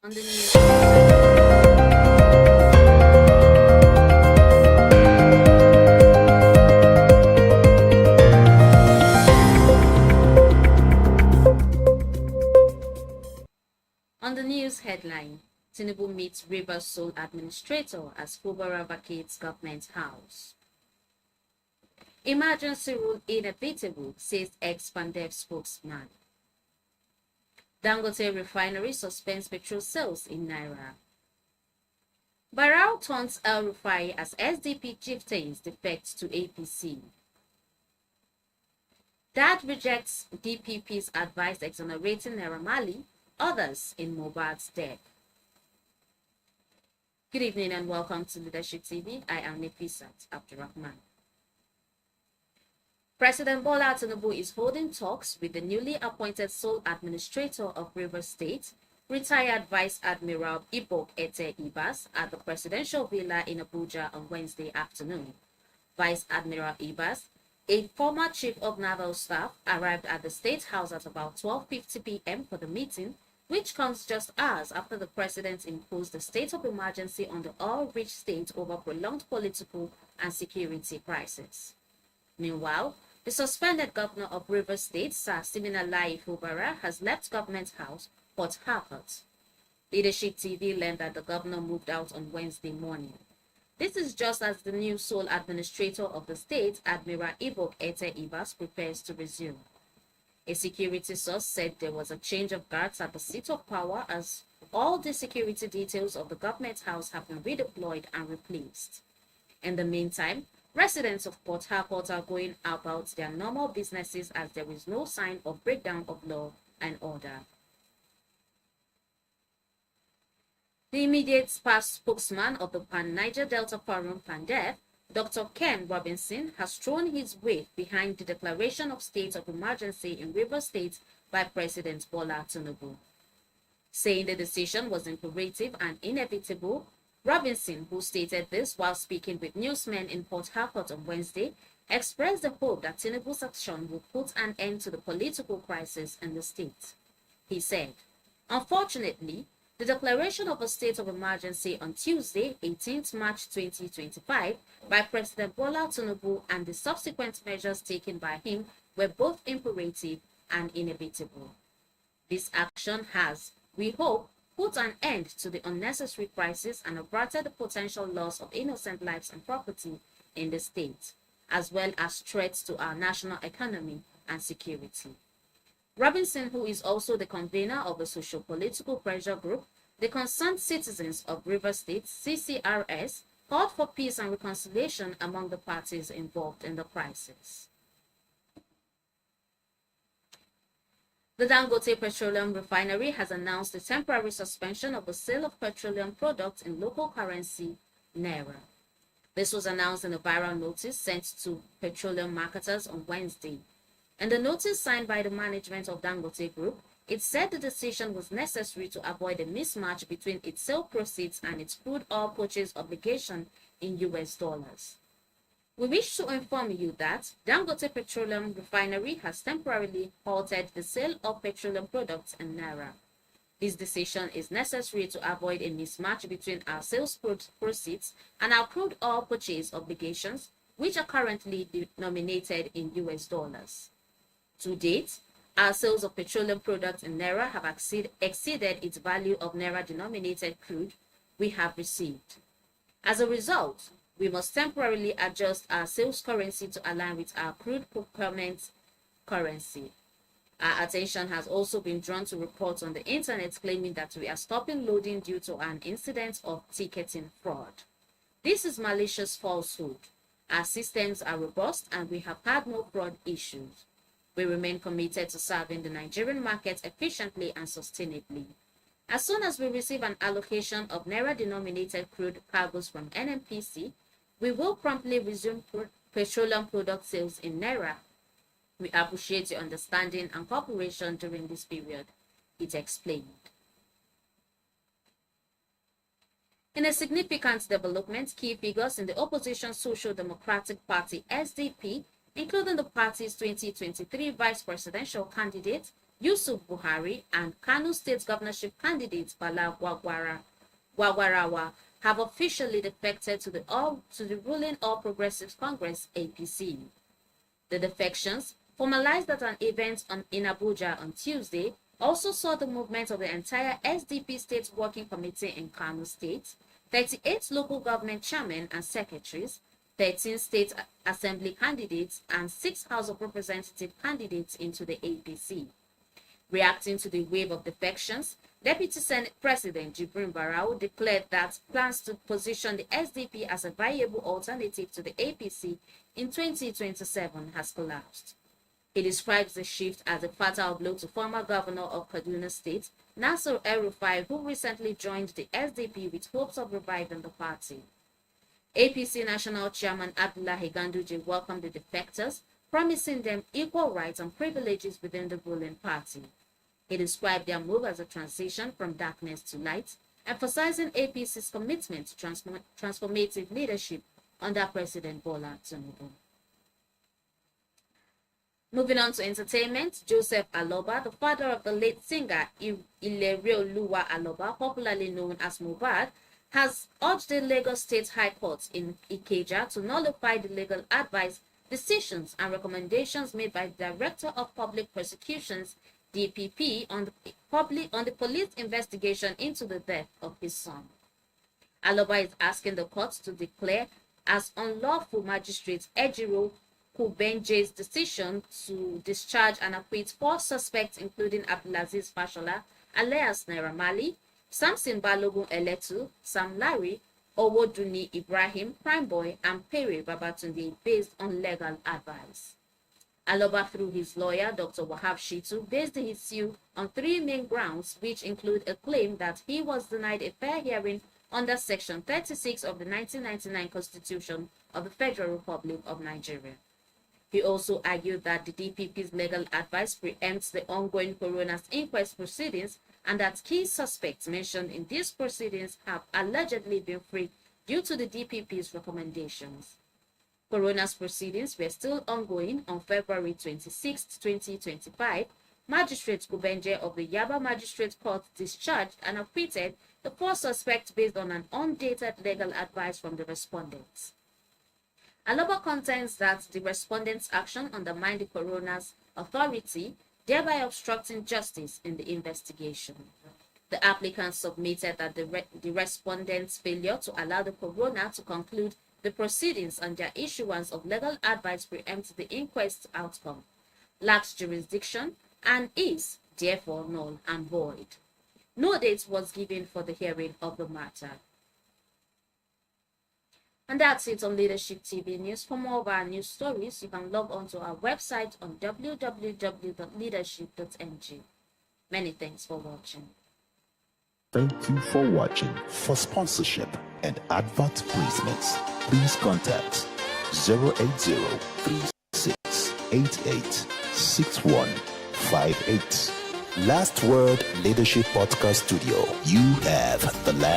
On the news. On the news headline, Tinubu meets Rivers Sole Administrator as Fubara vacates government house. Emergency rule inevitable, says ex-PANDEF spokesman. Dangote refinery suspends petrol sales in Naira. Barau taunts El-Rufai as SDP chieftains defect to APC. Dad rejects DPP's advice exonerating Naira Marley, others in Mohbad's death. Good evening and welcome to Leadership TV. I am Nefisat Abdurrahman. President Bola Tinubu is holding talks with the newly appointed sole administrator of Rivers State, retired Vice Admiral Ibok Ete Ibas, at the presidential villa in Abuja on Wednesday afternoon. Vice Admiral Ibas, a former chief of naval staff, arrived at the State House at about 12:50 p.m. for the meeting, which comes just hours after the president imposed a state of emergency on the oil-rich state over prolonged political and security crisis. Meanwhile, the suspended governor of Rivers State, Sir Siminalayi Fubara, has left Government House, Port Harcourt. Leadership TV learned that the governor moved out on Wednesday morning. This is just as the new sole administrator of the state, Admiral Ibok Ete Ibas, prepares to resume. A security source said there was a change of guards at the seat of power as all the security details of the Government House have been redeployed and replaced. In the meantime, residents of Port Harcourt are going about their normal businesses as there is no sign of breakdown of law and order. The immediate past spokesman of the Pan Niger Delta Forum, PANDEF, Dr. Ken Robinson, has thrown his weight behind the declaration of state of emergency in Rivers State by President Bola Tinubu. Saying the decision was imperative and inevitable, Robinson, who stated this while speaking with newsmen in Port Harcourt on Wednesday, expressed the hope that Tinubu's action will put an end to the political crisis in the state. He said, "Unfortunately, the declaration of a state of emergency on Tuesday, 18th March 2025, by President Bola Tinubu and the subsequent measures taken by him were both imperative and inevitable. This action has, we hope, put an end to the unnecessary crisis and averted the potential loss of innocent lives and property in the state, as well as threats to our national economy and security." Robinson, who is also the convener of the socio-political pressure group, the Concerned Citizens of Rivers State, CCRS, called for peace and reconciliation among the parties involved in the crisis. The Dangote Petroleum Refinery has announced a temporary suspension of the sale of petroleum products in local currency, Naira. This was announced in a viral notice sent to petroleum marketers on Wednesday. In the notice signed by the management of Dangote Group, it said the decision was necessary to avoid a mismatch between its sale proceeds and its crude oil purchase obligation in US dollars. We wish to inform you that Dangote Petroleum Refinery has temporarily halted the sale of petroleum products in Naira. This decision is necessary to avoid a mismatch between our sales proceeds and our crude oil purchase obligations, which are currently denominated in US dollars. To date, our sales of petroleum products in Naira have exceeded its value of Naira-denominated crude we have received. As a result, we must temporarily adjust our sales currency to align with our crude procurement currency. Our attention has also been drawn to reports on the internet claiming that we are stopping loading due to an incident of ticketing fraud. This is malicious falsehood. Our systems are robust and we have had no fraud issues. We remain committed to serving the Nigerian market efficiently and sustainably. As soon as we receive an allocation of Naira-denominated crude cargoes from NNPC, we will promptly resume petroleum product sales in Naira. We appreciate your understanding and cooperation during this period, it explained. In a significant development, key figures in the opposition Social Democratic Party SDP, including the party's 2023 vice presidential candidate, Yusuf Buhari, and Kano State governorship candidate Bala Gwagwarawa have officially defected to the ruling All Progressives Congress (APC). The defections, formalized at an event in Abuja on Tuesday, also saw the movement of the entire SDP State Working Committee in Kano State, 38 local government chairmen and secretaries, 13 state assembly candidates, and 6 House of Representatives candidates into the APC. Reacting to the wave of defections, Deputy Senate President Jibrin Barau declared that plans to position the SDP as a viable alternative to the APC in 2027 has collapsed. He describes the shift as a fatal blow to former governor of Kaduna State, Nasir El-Rufai, who recently joined the SDP with hopes of reviving the party. APC National Chairman Abdullahi Ganduje welcomed the defectors, promising them equal rights and privileges within the ruling party. He described their move as a transition from darkness to light, emphasizing APC's commitment to transformative leadership under President Bola Tinubu. Moving on to entertainment, Joseph Aloba, the father of the late singer Ilereoluwa Aloba, popularly known as Mohbad, has urged the Lagos State High Court in Ikeja to nullify the legal advice, decisions, and recommendations made by the Director of Public Prosecutions (DPP) on the police investigation into the death of his son. Aloba is asking the court to declare as unlawful Magistrate Ejiro Kubenje's decision to discharge and acquit 4 suspects, including Abdulaziz Fashola, alias Naira Marley, Samson Balogun Eletu, Sam Larry, Owoduni Ibrahim, Prime Boy, and Pere Babatunde, based on legal advice. Aloba, through his lawyer, Dr. Wahab Shitu, based his suit on 3 main grounds, which include a claim that he was denied a fair hearing under Section 36 of the 1999 Constitution of the Federal Republic of Nigeria. He also argued that the DPP's legal advice preempts the ongoing coroner's inquest proceedings and that key suspects mentioned in these proceedings have allegedly been freed due to the DPP's recommendations. Coroner's proceedings were still ongoing on February 26, 2025. Magistrate Kubenje of the Yaba Magistrate Court discharged and acquitted the 4 suspects based on an undated legal advice from the respondents. Aloba contends that the respondents' action undermined the coroner's authority, thereby obstructing justice in the investigation. The applicant submitted that the respondents' failure to allow the coroner to conclude the proceedings and their issuance of legal advice preempts the inquest outcome, lacks jurisdiction, and is therefore null and void. No date was given for the hearing of the matter. And that's it on Leadership TV News. For more of our news stories, you can log on to our website on www.leadership.ng. Many thanks for watching. Thank you for watching. For sponsorship and advert placements, please contact 080-3688-6158. Last Word Leadership Podcast Studio. You have the last